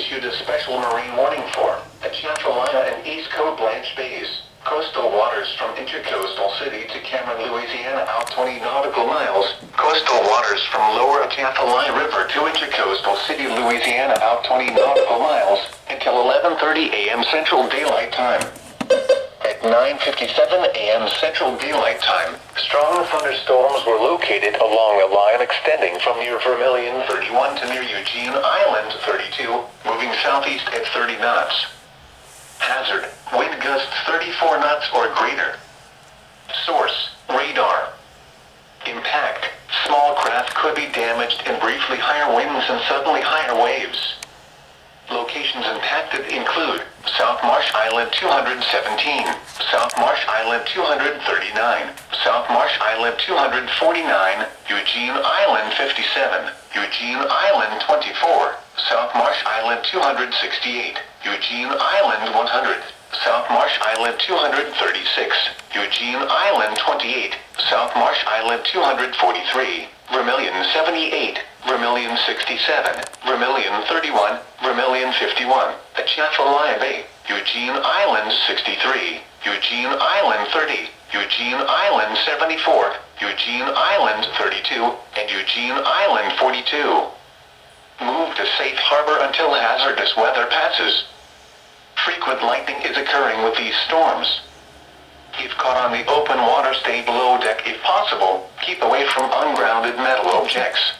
issued a special marine warning for Atchafalaya and East Coast Blanche Bays. Coastal waters from intercoastal city to Cameron, Louisiana out 20 nautical miles. Coastal waters from lower Atchafalaya River to intercoastal city, Louisiana out 20 nautical miles until 11:30 a.m. Central Daylight Time. At 9:57 a.m. Central Daylight Time, strong thunderstorms were located along a line extending from near Vermilion 31 to near Eugene Island 32, moving southeast at 30 knots. Hazard, wind gusts 34 knots or greater. Source, radar. Impact, small craft could be damaged and briefly higher winds and suddenly higher waves. Locations impacted include South Marsh Island 217, South Marsh Island 239, South Marsh Island 249, Eugene Island 57, Eugene Island 24, South Marsh Island 268, Eugene Island 100, South Marsh Island 236, Eugene Island 28, South Marsh Island 243, Vermilion 78, Vermilion 67, Vermilion 31, Vermilion 51, Atchafalaya Bay, Eugene Island 63, Eugene Island 30, Eugene Island 74, Eugene Island 32, and Eugene Island 42. Move to safe harbor until hazardous weather passes. Frequent lightning is occurring with these storms. If caught on the open water, stay below deck if possible. Keep away from ungrounded metal objects.